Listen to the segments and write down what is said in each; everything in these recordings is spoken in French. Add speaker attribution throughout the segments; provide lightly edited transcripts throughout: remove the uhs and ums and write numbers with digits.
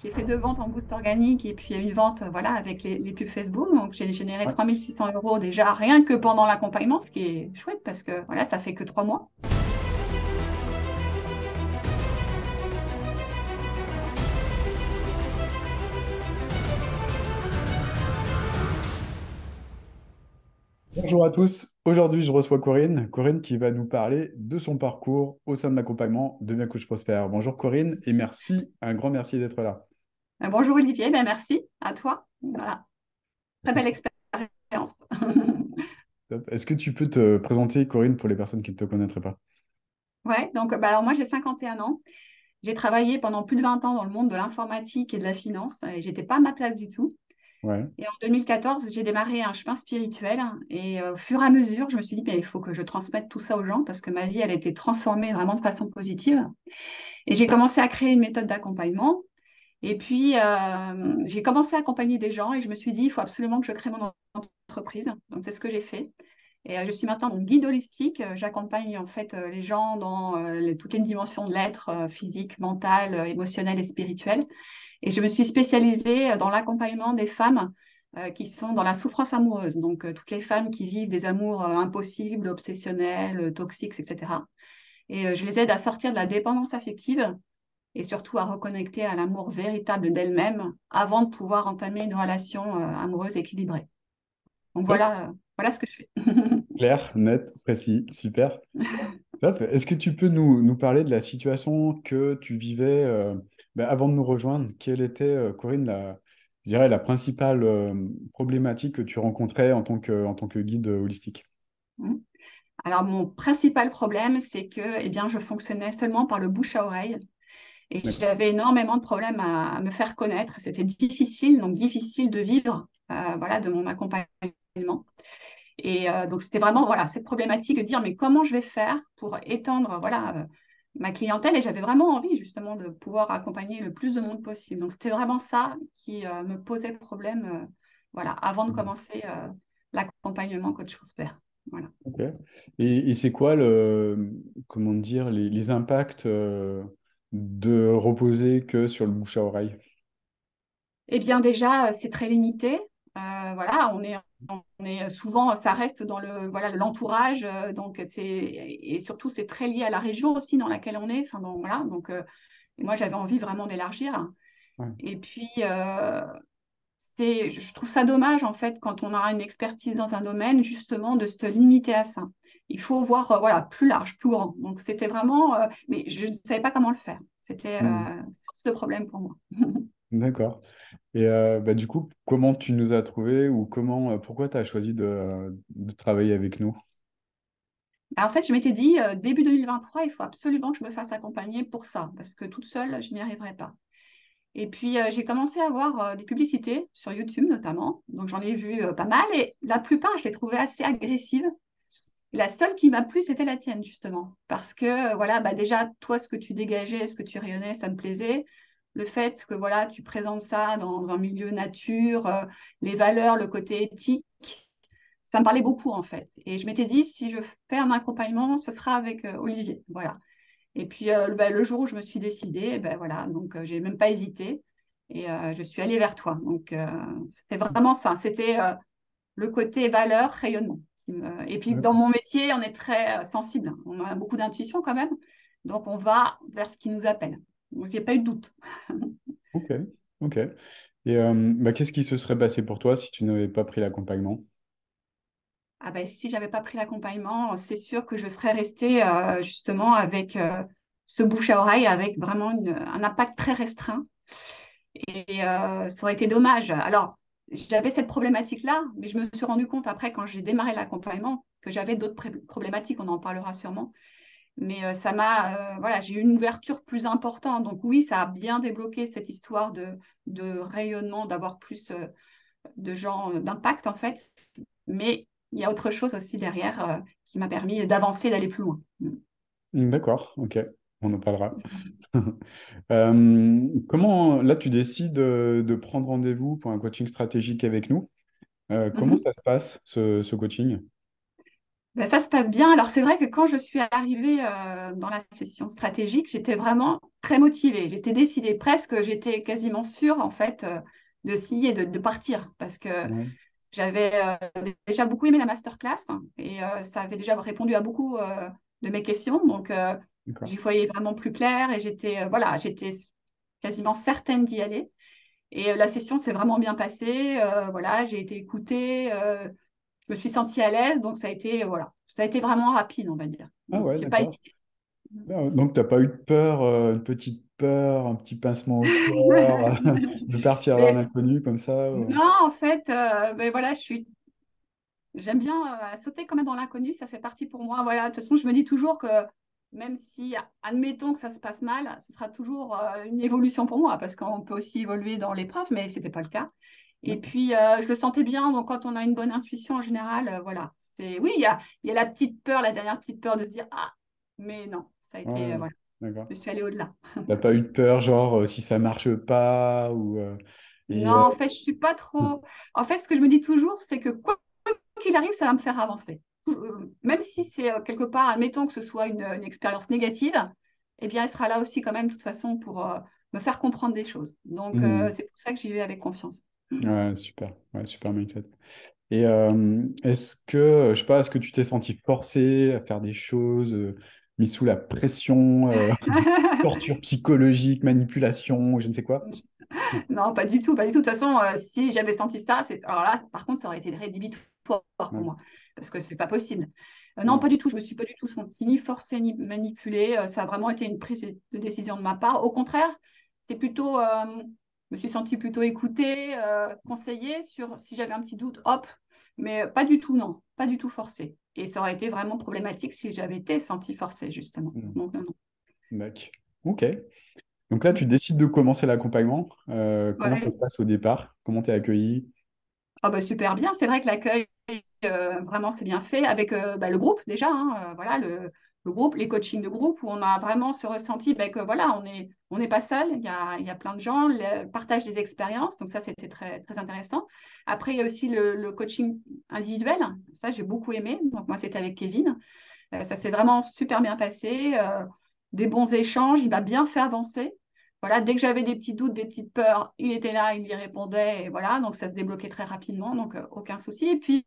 Speaker 1: J'ai fait 2 ventes en boost organique et puis une vente voilà, avec les pubs Facebook. Donc, j'ai généré
Speaker 2: Ouais.
Speaker 1: 3 600 € déjà, rien que pendant l'accompagnement, ce qui est chouette parce que voilà, ça fait que 3 mois.
Speaker 2: Bonjour à tous. Aujourd'hui, je reçois Corinne. Corinne qui va nous parler de son parcours au sein de l'accompagnement Devient Coach Prospère. Bonjour Corinne et merci, un grand merci d'être là.
Speaker 1: Bonjour Olivier, ben, merci à toi. Voilà, très
Speaker 2: Est-ce
Speaker 1: belle
Speaker 2: que,
Speaker 1: expérience.
Speaker 2: est-ce que tu peux te présenter, Corinne, pour les personnes qui ne te connaîtraient pas?
Speaker 1: Ouais, donc bah, alors moi j'ai 51 ans. J'ai travaillé pendant plus de 20 ans dans le monde de l'informatique et de la finance et j'étais pas à ma place du tout.
Speaker 2: Ouais.
Speaker 1: Et en 2014, j'ai démarré un chemin spirituel et au fur et à mesure, je me suis dit, mais il faut que je transmette tout ça aux gens parce que ma vie, elle a été transformée vraiment de façon positive. Et j'ai commencé à créer une méthode d'accompagnement. Et puis, j'ai commencé à accompagner des gens et je me suis dit, il faut absolument que je crée mon entreprise. Donc, c'est ce que j'ai fait. Et je suis maintenant mon guide holistique. J'accompagne en fait les gens dans toutes les dimensions de l'être, physique, mental, émotionnel et spirituel. Et je me suis spécialisée dans l'accompagnement des femmes qui sont dans la souffrance amoureuse. Donc, toutes les femmes qui vivent des amours impossibles, obsessionnels, toxiques, etc. Et je les aide à sortir de la dépendance affective et surtout à reconnecter à l'amour véritable d'elles-mêmes avant de pouvoir entamer une relation amoureuse équilibrée. Donc,
Speaker 2: Top,
Speaker 1: voilà ce que je fais.
Speaker 2: clair, net, précis, super. Top. Est-ce que tu peux nous parler de la situation que tu vivais avant de nous rejoindre? Quelle était, Corinne, je dirais, la principale problématique que tu rencontrais en tant que guide holistique?
Speaker 1: Alors, mon principal problème, c'est que je fonctionnais seulement par le bouche à oreille. Et
Speaker 2: D'accord.
Speaker 1: j'avais énormément de problèmes à me faire connaître. C'était difficile, donc difficile de vivre voilà, de mon accompagnement. Et donc, c'était vraiment voilà, cette problématique de dire, mais comment je vais faire pour étendre voilà, ma clientèle? Et j'avais vraiment envie justement de pouvoir accompagner le plus de monde possible. Donc, c'était vraiment ça qui me posait problème voilà, avant de commencer l'accompagnement Coach Prospère. Voilà.
Speaker 2: Ok. Et c'est quoi comment dire, les impacts de reposer que sur le bouche à oreille?
Speaker 1: Eh bien, déjà, c'est très limité. Voilà, on est souvent, ça reste dans le, voilà, l'entourage. Donc, et surtout, c'est très lié à la région aussi dans laquelle on est. Enfin, voilà, donc, et moi, j'avais envie vraiment d'élargir.
Speaker 2: Ouais.
Speaker 1: Et puis, je trouve ça dommage, en fait, quand on a une expertise dans un domaine, justement, de se limiter à ça. Il faut voir, voilà, plus large, plus grand. Donc, c'était vraiment, mais je ne savais pas comment le faire. C'était
Speaker 2: Hmm.
Speaker 1: source de problème pour moi.
Speaker 2: D'accord. Et du coup, comment tu nous as trouvés ou pourquoi tu as choisi de travailler avec nous?
Speaker 1: Bah, en fait, je m'étais dit, début 2023, il faut absolument que je me fasse accompagner pour ça, parce que toute seule, je n'y arriverai pas. Et puis, j'ai commencé à voir des publicités sur YouTube notamment. Donc, j'en ai vu pas mal et la plupart, je les trouvais assez agressives. La seule qui m'a plu, c'était la tienne, justement. Parce que, voilà, bah, déjà, toi, ce que tu dégageais, ce que tu rayonnais, ça me plaisait. Le fait que, voilà, tu présentes ça dans un milieu nature, les valeurs, le côté éthique, ça me parlait beaucoup en fait. Et je m'étais dit, si je fais un accompagnement, ce sera avec Olivier. Voilà. Et puis le jour où je me suis décidée, ben voilà, donc j'ai même pas hésité et je suis allée vers toi. Donc c'était vraiment ça. C'était le côté valeur, rayonnement. Et puis dans
Speaker 2: D'accord.
Speaker 1: mon métier, on est très sensible. On a beaucoup d'intuition quand même. Donc on va vers ce qui nous appelle. Donc il n'y a pas eu de doute.
Speaker 2: Ok. Ok. Et qu'est-ce qui se serait passé pour toi si tu n'avais pas pris l'accompagnement?
Speaker 1: Ah ben, si j'avais pas pris l'accompagnement, c'est sûr que je serais restée justement avec ce bouche à oreille, avec vraiment un impact très restreint. Et ça aurait été dommage. Alors, j'avais cette problématique-là, mais je me suis rendu compte après, quand j'ai démarré l'accompagnement, que j'avais d'autres problématiques, on en parlera sûrement. Mais voilà, j'ai eu une ouverture plus importante. Donc oui, ça a bien débloqué cette histoire de rayonnement, d'avoir plus de gens d'impact en fait. Mais il y a autre chose aussi derrière qui m'a permis d'avancer, d'aller plus loin.
Speaker 2: D'accord. Ok. On en parlera. Là, tu décides de prendre rendez-vous pour un coaching stratégique avec nous. Comment
Speaker 1: Mhm.
Speaker 2: ça se passe, ce coaching?
Speaker 1: Ben, ça se passe bien. Alors, c'est vrai que quand je suis arrivée dans la session stratégique, j'étais vraiment très motivée. J'étais décidée, presque, j'étais quasiment sûre, en fait, de signer, de partir. Parce que
Speaker 2: Ouais,
Speaker 1: j'avais déjà beaucoup aimé la masterclass hein, et ça avait déjà répondu à beaucoup de mes questions. Donc,
Speaker 2: d'accord.
Speaker 1: j'y voyais vraiment plus clair et voilà, j'étais quasiment certaine d'y aller. Et la session s'est vraiment bien passée. Voilà, j'ai été écoutée. Je me suis sentie à l'aise, donc voilà, ça a été vraiment rapide, on va dire.
Speaker 2: Ah ouais,
Speaker 1: J'ai pas
Speaker 2: d'accord.
Speaker 1: hésité.
Speaker 2: Ah, donc, t'as pas eu de peur, une petite peur, un petit pincement au cœur, de partir vers
Speaker 1: Mais
Speaker 2: l'inconnu comme ça
Speaker 1: non, en fait, ben voilà, j'aime bien sauter quand même dans l'inconnu, ça fait partie pour moi. Voilà, de toute façon, je me dis toujours que même si, admettons que ça se passe mal, ce sera toujours une évolution pour moi, parce qu'on peut aussi évoluer dans l'épreuve, mais ce n'était pas le cas. Et
Speaker 2: D'accord.
Speaker 1: puis, je le sentais bien, donc quand on a une bonne intuition en général, voilà. Oui, il y a la petite peur, la dernière petite peur de se dire, ah, mais non, ça a été,
Speaker 2: Ouais,
Speaker 1: voilà,
Speaker 2: d'accord.
Speaker 1: je suis allée au-delà.
Speaker 2: T'as pas eu de peur, genre, si ça marche pas ou et
Speaker 1: Non, en fait, je suis pas trop. En fait, ce que je me dis toujours, c'est que quoi qu'il arrive, ça va me faire avancer. Même si c'est quelque part, admettons que ce soit une expérience négative, eh bien, elle sera là aussi quand même, de toute façon, pour me faire comprendre des choses. Donc,
Speaker 2: Hmm.
Speaker 1: c'est pour ça que j'y vais avec confiance.
Speaker 2: Ouais, super. Ouais, super mindset. Et est-ce que, je sais pas, est-ce que tu t'es senti forcé à faire des choses, mis sous la pression, torture psychologique, manipulation, je ne sais quoi?
Speaker 1: Non, pas du tout, pas du tout. De toute façon, si j'avais senti ça, alors là, par contre, ça aurait été rédhibitoire pour
Speaker 2: Ouais.
Speaker 1: moi, parce que c'est pas possible. Non,
Speaker 2: Ouais.
Speaker 1: pas du tout. Je me suis pas du tout sentie ni forcée ni manipulée. Ça a vraiment été une prise de décision de ma part. Au contraire, c'est plutôt, je me suis sentie plutôt écoutée, conseillée sur si j'avais un petit doute, hop. Mais pas du tout, non, pas du tout forcée. Et ça aurait été vraiment problématique si j'avais été sentie forcée, justement.
Speaker 2: Hmm.
Speaker 1: Donc, non, non.
Speaker 2: Mec. Ok. Donc là, tu décides de commencer l'accompagnement. Comment ça se
Speaker 1: Ouais.
Speaker 2: passe au départ? Comment tu es accueilli?
Speaker 1: Ah bah, super bien. C'est vrai que l'accueil, vraiment, c'est bien fait avec bah, le groupe déjà. Hein, voilà, le groupe, les coachings de groupe où on a vraiment ce ressenti bah, que voilà, on n'est pas seul. Il y a plein de gens, le partage des expériences. Donc ça, c'était très, très intéressant. Après, il y a aussi le coaching individuel. Ça, j'ai beaucoup aimé. Donc moi, c'était avec Kevin. Ça s'est vraiment super bien passé. Des bons échanges. Il m'a bien fait avancer. Voilà, dès que j'avais des petits doutes, des petites peurs, il était là, il y répondait, et voilà, donc ça se débloquait très rapidement, donc aucun souci. Et puis,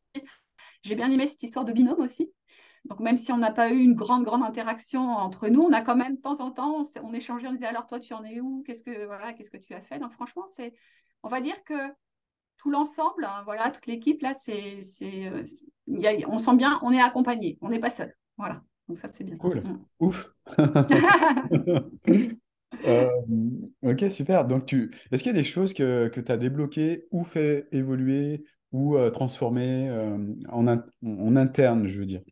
Speaker 1: j'ai bien aimé cette histoire de binôme aussi. Donc, même si on n'a pas eu une grande, grande interaction entre nous, on a quand même, de temps en temps, on échangeait, on disait, alors toi, tu en es où? Qu'est-ce que tu as fait? Donc, franchement, on va dire que tout l'ensemble, hein, voilà, toute l'équipe, là, on sent bien, on est accompagné, on n'est pas seul. Voilà, donc ça, c'est bien.
Speaker 2: Cool.
Speaker 1: Mm.
Speaker 2: Ouf. Euh, ok, super. Donc, est-ce qu'il y a des choses que tu as débloquées ou fait évoluer ou transformer en interne, je veux dire?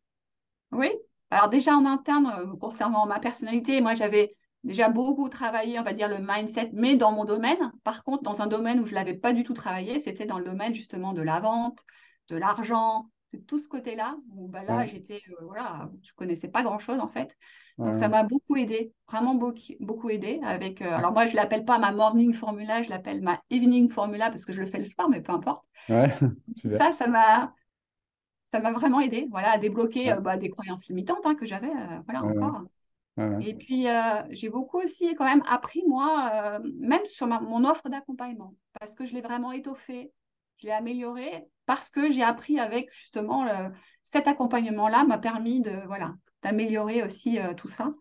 Speaker 1: Oui, alors déjà en interne, concernant ma personnalité, moi j'avais déjà beaucoup travaillé, on va dire, le mindset, mais dans mon domaine. Par contre, dans un domaine où je ne l'avais pas du tout travaillé, c'était dans le domaine justement de la vente, de l'argent, de tout ce côté-là, où bah, là,
Speaker 2: Ouais,
Speaker 1: voilà, je ne connaissais pas grand-chose en fait. Donc ça
Speaker 2: ouais,
Speaker 1: m'a beaucoup aidé, vraiment beaucoup, beaucoup aidé avec, alors moi je ne l'appelle pas ma morning formula, je l'appelle ma evening formula parce que je le fais le soir, mais peu importe.
Speaker 2: ouais,
Speaker 1: Tout
Speaker 2: super.
Speaker 1: ça m'a vraiment aidé, voilà, à débloquer
Speaker 2: Ouais,
Speaker 1: bah, des croyances limitantes hein, que j'avais, voilà,
Speaker 2: ouais, ouais,
Speaker 1: encore.
Speaker 2: ouais,
Speaker 1: Et puis, j'ai beaucoup aussi quand même appris, moi, même sur mon offre d'accompagnement, parce que je l'ai vraiment étoffée, je l'ai améliorée, parce que j'ai appris avec justement cet accompagnement-là m'a permis voilà, d'améliorer aussi tout ça.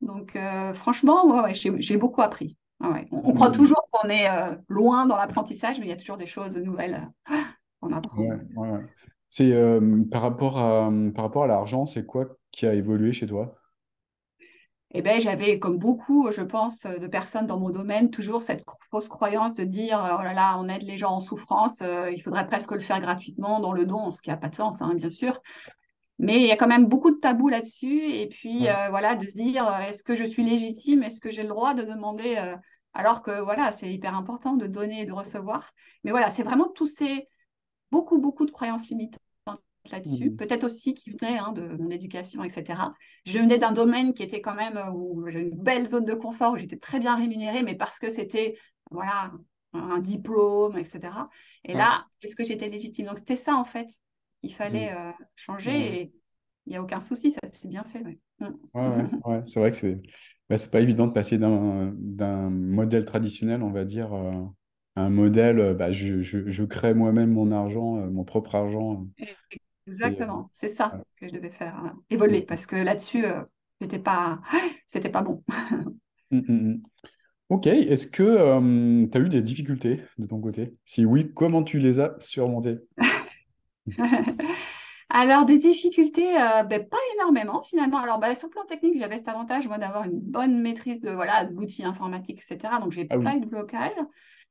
Speaker 1: Donc, franchement, ouais, ouais, j'ai beaucoup appris. Ah ouais. On croit
Speaker 2: ouais.
Speaker 1: toujours qu'on est loin dans l'apprentissage, mais il y a toujours des choses nouvelles qu'on apprend.
Speaker 2: Ouais, ouais, ouais. C'est par rapport à l'argent, c'est quoi qui a évolué chez toi?
Speaker 1: Eh ben, j'avais, comme beaucoup, je pense, de personnes dans mon domaine, toujours cette fausse croyance de dire, oh là là, on aide les gens en souffrance, il faudrait presque le faire gratuitement dans le don, ce qui n'a pas de sens, hein, bien sûr. Mais il y a quand même beaucoup de tabous là-dessus. Et puis,
Speaker 2: Ouais.
Speaker 1: voilà, de se dire, est-ce que je suis légitime? Est-ce que j'ai le droit de demander, alors que, voilà, c'est hyper important de donner et de recevoir. Mais voilà, c'est vraiment beaucoup, beaucoup de croyances limitantes là-dessus.
Speaker 2: Mhm.
Speaker 1: Peut-être aussi qui venaient hein, de mon éducation, etc. Je venais d'un domaine qui était quand même où j'ai une belle zone de confort, où j'étais très bien rémunérée, mais parce que c'était voilà, un diplôme, etc. Et
Speaker 2: Ouais.
Speaker 1: là, est-ce que j'étais légitime? Donc c'était ça en fait. Il
Speaker 2: Mhm.
Speaker 1: fallait
Speaker 2: Ouais.
Speaker 1: changer. il n'y a aucun souci, ça c'est bien fait. Ouais.
Speaker 2: Ouais, ouais, ouais. C'est vrai que c'est pas évident de passer d'un modèle traditionnel, on va dire, à un modèle, je crée moi-même mon argent, mon propre argent. C'est,
Speaker 1: Exactement, c'est ça
Speaker 2: ouais.
Speaker 1: que je devais faire évoluer parce que là-dessus, c'était pas, c'était pas bon.
Speaker 2: Mm, mm, mm. Ok, est-ce que tu as eu des difficultés de ton côté? Si oui, comment tu les as surmontées?
Speaker 1: Alors, des difficultés, ben, pas énormément finalement. Alors, ben, sur le plan technique, j'avais cet avantage, moi, d'avoir une bonne maîtrise de, voilà, de l'outil informatique, etc. Donc, j'ai
Speaker 2: Ah
Speaker 1: pas
Speaker 2: oui,
Speaker 1: eu de blocage.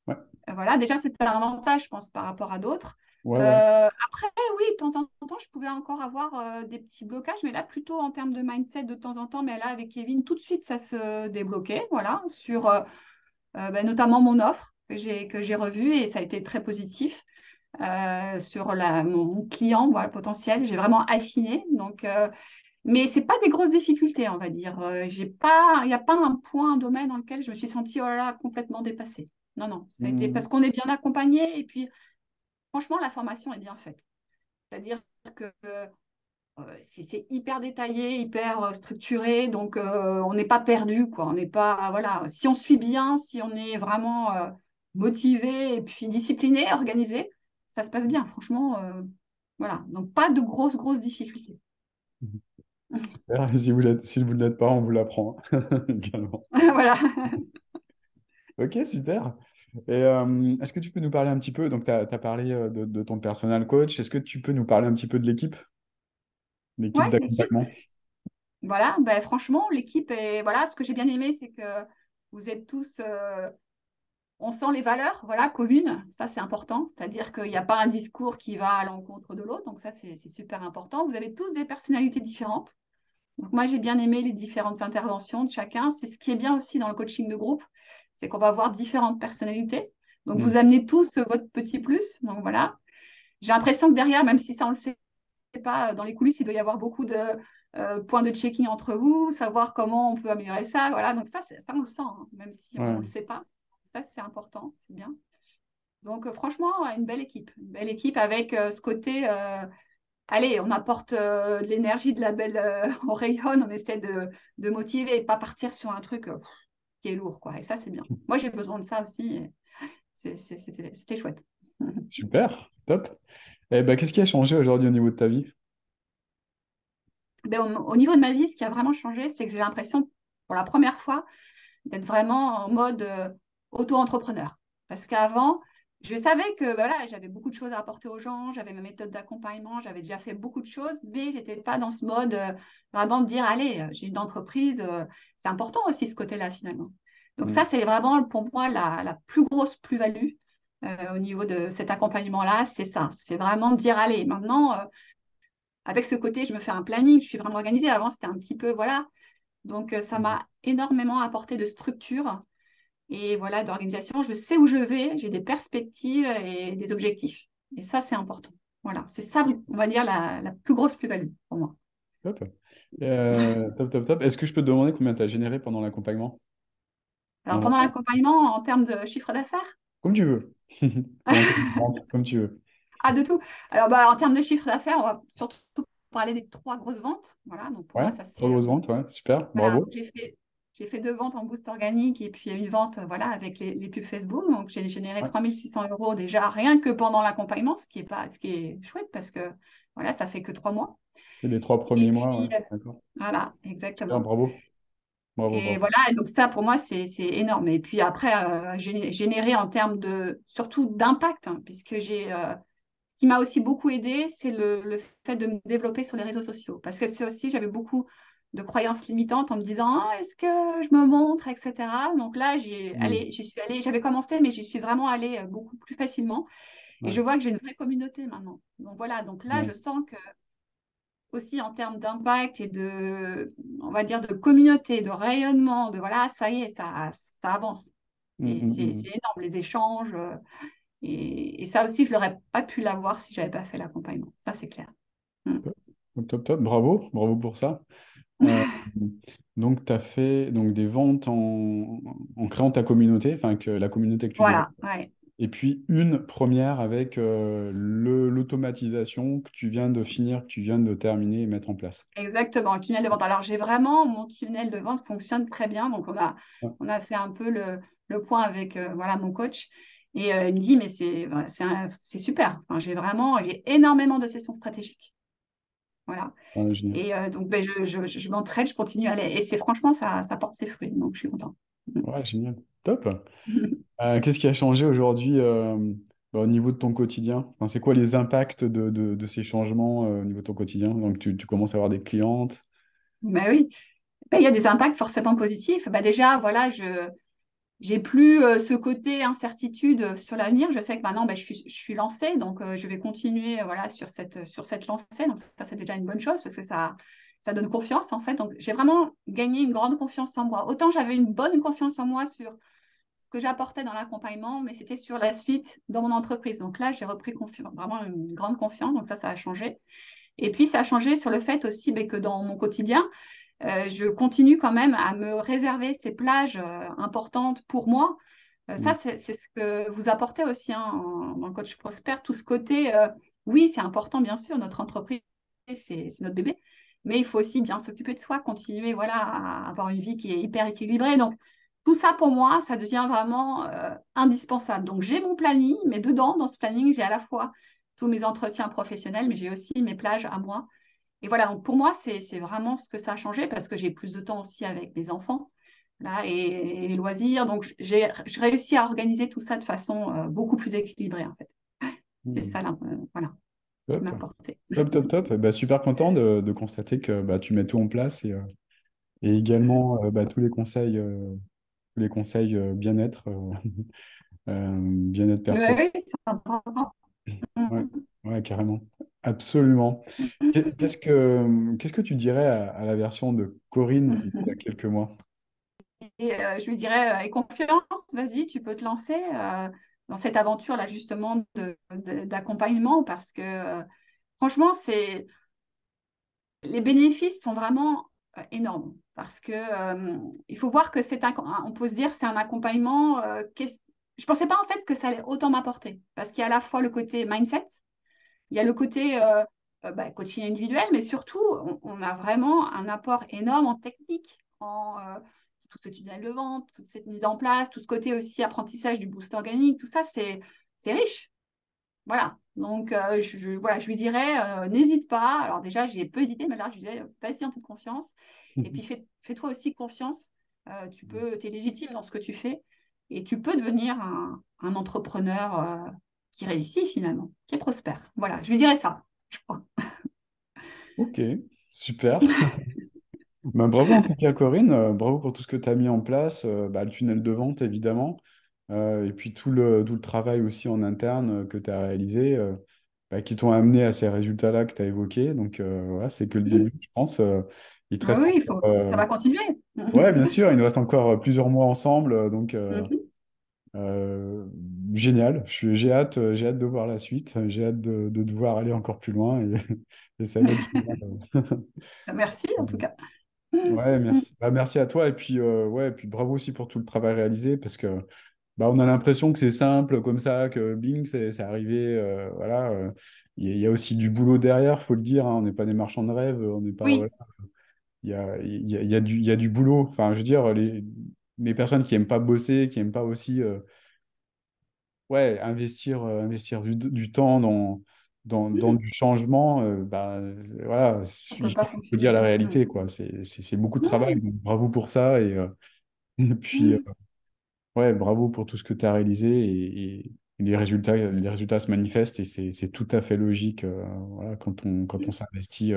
Speaker 2: ouais,
Speaker 1: Voilà, déjà, c'est un avantage, je pense, par rapport à d'autres.
Speaker 2: ouais, ouais.
Speaker 1: Après, oui, de temps en temps, je pouvais encore avoir des petits blocages, mais là, plutôt en termes de mindset de temps en temps. Mais là, avec Kevin, tout de suite, ça se débloquait, voilà, sur ben, notamment mon offre que j'ai revue et ça a été très positif. Sur mon client voilà, potentiel. J'ai vraiment affiné. Donc, mais ce n'est pas des grosses difficultés, on va dire. J'ai pas, il n'y a pas un point, un domaine dans lequel je me suis sentie oh là, là, complètement dépassée. Non, non, ça a été
Speaker 2: Mm,
Speaker 1: parce qu'on est bien accompagné et puis franchement, la formation est bien faite. C'est-à-dire que c'est hyper détaillé, hyper structuré, donc on n'est pas perdu, quoi. On n'est pas, voilà, si on suit bien, si on est vraiment motivé et puis discipliné, organisé, ça se passe bien, franchement. Voilà, donc pas de grosses difficultés.
Speaker 2: mm. Super. Si vous ne l'êtes pas, on vous l'apprend également.
Speaker 1: Voilà.
Speaker 2: Ok, super. Et est-ce que tu peux nous parler un petit peu, donc tu as parlé de ton personal coach, est-ce que tu peux nous parler un petit peu de l'équipe
Speaker 1: Ouais, l'équipe.
Speaker 2: d'accompagnement?
Speaker 1: Voilà, ben, franchement, l'équipe est. Voilà, ce que j'ai bien aimé, c'est que vous êtes tous. On sent les valeurs, voilà, communes. Ça, c'est important. C'est-à-dire qu'il n'y a pas un discours qui va à l'encontre de l'autre. Donc, ça, c'est super important. Vous avez tous des personnalités différentes. Donc, moi, j'ai bien aimé les différentes interventions de chacun. C'est ce qui est bien aussi dans le coaching de groupe, c'est qu'on va avoir différentes personnalités. Donc,
Speaker 2: Mm.
Speaker 1: vous amenez tous votre petit plus. Donc, voilà. J'ai l'impression que derrière, même si ça, on ne le sait pas, dans les coulisses, il doit y avoir beaucoup de points de checking entre vous, savoir comment on peut améliorer ça. Voilà. Donc, ça on le sent, hein, même si on ne
Speaker 2: Ouais.
Speaker 1: le sait pas. Ça, c'est important, c'est bien. Donc, franchement, une belle équipe. Une belle équipe avec ce côté allez, on apporte de l'énergie, de la belle, on rayonne, on essaie de motiver et pas partir sur un truc qui est lourd, quoi. Et ça, c'est bien. Moi, j'ai besoin de ça aussi. Et c'était chouette.
Speaker 2: Super, top. Et ben, qu'est-ce qui a changé aujourd'hui au niveau de ta vie?
Speaker 1: Ben, au niveau de ma vie, ce qui a vraiment changé, c'est que j'ai l'impression, pour la première fois, d'être vraiment en mode auto-entrepreneur. Parce qu'avant, je savais que voilà, j'avais beaucoup de choses à apporter aux gens, j'avais ma méthode d'accompagnement, j'avais déjà fait beaucoup de choses, mais je n'étais pas dans ce mode vraiment de dire, allez, j'ai une entreprise. C'est important aussi ce côté-là finalement. Donc
Speaker 2: Mm.
Speaker 1: ça, c'est vraiment pour moi la plus grosse plus-value au niveau de cet accompagnement-là, c'est ça. C'est vraiment de dire, allez, maintenant, avec ce côté, je me fais un planning, je suis vraiment organisée. Avant, c'était un petit peu, voilà. Donc ça m'a énormément apporté de structure et voilà, d'organisation. Je sais où je vais, j'ai des perspectives et des objectifs. Et ça, c'est important. Voilà, c'est ça, on va dire, la plus grosse plus-value pour moi.
Speaker 2: Top. Top, top, top. Est-ce que je peux te demander combien tu as généré pendant l'accompagnement?
Speaker 1: Alors, pendant l'accompagnement, en termes de chiffre d'affaires,
Speaker 2: Comme tu veux. Ou en termes de vente, comme tu veux.
Speaker 1: ah, de tout. Alors, bah, en termes de chiffre d'affaires, on va surtout parler des trois grosses ventes. Voilà, donc pour
Speaker 2: Ouais,
Speaker 1: moi, ça
Speaker 2: trois
Speaker 1: c'est
Speaker 2: grosses ventes, ouais, super,
Speaker 1: voilà,
Speaker 2: bravo.
Speaker 1: j'ai fait deux ventes en boost organique et puis une vente voilà, avec les pubs Facebook. Donc, j'ai généré
Speaker 2: Ouais,
Speaker 1: 3 600 € déjà rien que pendant l'accompagnement, ce qui est chouette parce que voilà, ça fait que 3 mois.
Speaker 2: c'est les trois
Speaker 1: Et
Speaker 2: premiers mois, ouais.
Speaker 1: puis,
Speaker 2: D'accord.
Speaker 1: voilà,
Speaker 2: Super,
Speaker 1: exactement.
Speaker 2: bravo. Bravo,
Speaker 1: Et
Speaker 2: bravo.
Speaker 1: voilà, et donc ça, pour moi, c'est énorme. Et puis après, générer en termes de, surtout d'impact, hein, puisque ce qui m'a aussi beaucoup aidé, c'est le fait de me développer sur les réseaux sociaux. Parce que c'est aussi, j'avais beaucoup de croyances limitantes en me disant, ah, est-ce que je me montre, etc. Donc là,
Speaker 2: Mm.
Speaker 1: j'y suis allée, j'avais commencé, mais j'y suis vraiment allée beaucoup plus facilement. Et
Speaker 2: Ouais,
Speaker 1: je vois que j'ai une vraie communauté maintenant. Donc voilà, donc là,
Speaker 2: ouais.
Speaker 1: je sens que aussi en termes d'impact et de, on va dire, de communauté, de rayonnement, de voilà, ça y est, ça avance.
Speaker 2: Mm,
Speaker 1: Et
Speaker 2: mm,
Speaker 1: c'est
Speaker 2: mm.
Speaker 1: énorme, les échanges. Et ça aussi, je n'aurais pas pu l'avoir si je n'avais pas fait l'accompagnement. Ça, c'est clair. Mm.
Speaker 2: Top, top, top. Bravo, bravo pour ça. Euh, donc, tu as fait donc, des ventes en créant ta communauté, enfin, que la communauté que tu développes.
Speaker 1: Voilà, ouais.
Speaker 2: et puis une première avec l'automatisation que tu viens de finir, que tu viens de terminer et mettre en place.
Speaker 1: Exactement, le tunnel de vente. Alors, j'ai vraiment, mon tunnel de vente fonctionne très bien. Donc,
Speaker 2: Ouais,
Speaker 1: on a fait un peu le point avec voilà, mon coach. Et il me dit, mais c'est super. Enfin, j'ai énormément de sessions stratégiques. Voilà.
Speaker 2: ouais, génial.
Speaker 1: Et donc, ben, je m'entraîne, je continue à aller. Et c'est franchement, ça porte ses fruits. Donc, je suis contente.
Speaker 2: Ouais, génial. Top. Qu'est-ce qui a changé aujourd'hui au niveau de ton quotidien? Enfin, c'est quoi les impacts de ces changements au niveau de ton quotidien? Donc, tu commences à avoir des clientes.
Speaker 1: Ben oui. Ben, il y a des impacts forcément positifs. Ben, déjà, voilà, j'ai plus ce côté incertitude sur l'avenir. Je sais que maintenant, ben, je suis lancée, donc je vais continuer voilà, sur cette lancée. Donc ça, c'est déjà une bonne chose parce que ça donne confiance en fait. Donc j'ai vraiment gagné une grande confiance en moi. Autant j'avais une bonne confiance en moi sur ce que j'apportais dans l'accompagnement, mais c'était sur la suite dans mon entreprise. Donc là, j'ai repris vraiment une grande confiance. Donc ça a changé. Et puis ça a changé sur le fait aussi ben, que dans mon quotidien, je continue quand même à me réserver ces plages importantes pour moi. Ça,
Speaker 2: Mm.
Speaker 1: c'est ce que vous apportez aussi hein, dans le coach Prosper, tout ce côté, oui, c'est important, bien sûr, notre entreprise, c'est notre bébé, mais il faut aussi bien s'occuper de soi, continuer voilà, à avoir une vie qui est hyper équilibrée. Donc, tout ça, pour moi, ça devient vraiment indispensable. Donc, j'ai mon planning, mais dedans, dans ce planning, j'ai à la fois tous mes entretiens professionnels, mais j'ai aussi mes plages à moi. Et voilà, donc pour moi, c'est vraiment ce que ça a changé parce que j'ai plus de temps aussi avec mes enfants là, et les loisirs. Donc, j'ai réussi à organiser tout ça de façon beaucoup plus équilibrée, en fait. C'est
Speaker 2: Mm.
Speaker 1: ça, là, voilà, ce qui m'a
Speaker 2: Top.
Speaker 1: apporté.
Speaker 2: Top, top, top. Bah, super content de constater que bah, tu mets tout en place et également tous les conseils bien-être bien-être
Speaker 1: Oui,
Speaker 2: perso.
Speaker 1: oui, c'est important.
Speaker 2: Ouais, ouais, carrément. Absolument. Qu'est-ce que tu dirais à la version de Corinne il y a quelques mois?
Speaker 1: Et je lui dirais, aie confiance, vas-y, tu peux te lancer dans cette aventure-là, justement, d'accompagnement parce que, franchement, les bénéfices sont vraiment énormes parce que il faut voir que on peut se dire c'est un accompagnement. Je pensais pas en fait que ça allait autant m'apporter parce qu'il y a à la fois le côté mindset, il y a le côté bah, coaching individuel, mais surtout on a vraiment un apport énorme en technique, en tout ce tunnel de vente, toute cette mise en place, tout ce côté aussi apprentissage du boost organique, tout ça c'est riche. Voilà. Donc, voilà, je lui dirais, n'hésite pas. Alors déjà, j'ai peu hésité, mais là, je lui disais, vas-y en toute confiance. Et puis, fais-toi aussi confiance. T'es légitime dans ce que tu fais. Et tu peux devenir un entrepreneur qui réussit finalement, qui est prospère. Voilà, je lui dirais ça, je crois.
Speaker 2: Ok, super. Ben, bravo en tout cas, Corinne. Bravo pour tout ce que tu as mis en place. Bah, le tunnel de vente, évidemment. Et puis tout le travail aussi en interne que tu as réalisé, bah, qui t'ont amené à ces résultats-là que tu as évoqués. Donc, voilà, c'est que le
Speaker 1: Mhm.
Speaker 2: début, je pense. Il te
Speaker 1: Ah
Speaker 2: reste
Speaker 1: oui,
Speaker 2: encore,
Speaker 1: ça va continuer.
Speaker 2: ouais, bien sûr, il nous reste encore plusieurs mois ensemble. Donc,
Speaker 1: Mhm.
Speaker 2: euh, génial. J'ai hâte de voir la suite. J'ai hâte de devoir aller encore plus loin. Et, et ça va être génial.
Speaker 1: Merci en tout cas.
Speaker 2: Ouais,
Speaker 1: Mhm.
Speaker 2: merci. Bah, merci à toi. Et puis, ouais, et puis bravo aussi pour tout le travail réalisé parce que bah, on a l'impression que c'est simple comme ça, que bing, c'est arrivé. Voilà. Il y a aussi du boulot derrière, faut le dire, hein. On n'est pas des marchands de rêve. On n'est pas. Voilà.
Speaker 1: Oui,
Speaker 2: Il y a du boulot. Enfin, je veux dire, les personnes qui aiment pas bosser, qui aiment pas aussi ouais, investir du temps dans
Speaker 1: mhm.
Speaker 2: du changement, bah, voilà,
Speaker 1: Ça ne peut
Speaker 2: il
Speaker 1: pas
Speaker 2: faut dire
Speaker 1: fonctionner.
Speaker 2: la
Speaker 1: Mhm.
Speaker 2: réalité, quoi. C'est beaucoup de travail,
Speaker 1: Mhm.
Speaker 2: donc bravo pour ça. Et puis,
Speaker 1: Mhm.
Speaker 2: ouais, bravo pour tout ce que tu as réalisé. Et les résultats se manifestent et c'est tout à fait logique voilà, quand on s'investit.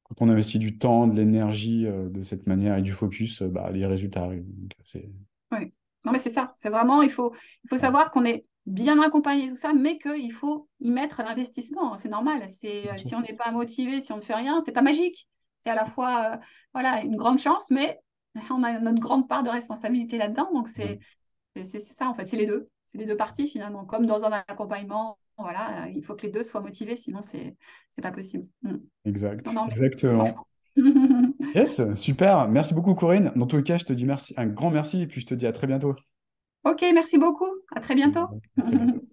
Speaker 2: Quand on investit du temps, de l'énergie de cette manière et du focus, bah, les résultats arrivent. Donc,
Speaker 1: Oui. Non, mais c'est ça. C'est vraiment, il faut savoir qu'on est bien accompagné, tout ça, mais qu'il faut y mettre l'investissement. C'est normal.
Speaker 2: bien sûr.
Speaker 1: Si on n'est pas motivé, si on ne fait rien, c'est pas magique. C'est à la fois voilà, une grande chance, mais on a notre grande part de responsabilité là-dedans. Donc, c'est ça, en fait. C'est les deux. C'est les deux parties, finalement. Comme dans un accompagnement, voilà, il faut que les deux soient motivés, sinon, c'est pas possible. Mm. Non,
Speaker 2: Exact,
Speaker 1: non, mais
Speaker 2: exactement.
Speaker 1: franchement.
Speaker 2: Yes, super. Merci beaucoup, Corinne. Dans tous les cas, je te dis merci, un grand merci et puis je te dis à très bientôt.
Speaker 1: Ok, merci beaucoup. À très bientôt.
Speaker 2: À très bientôt.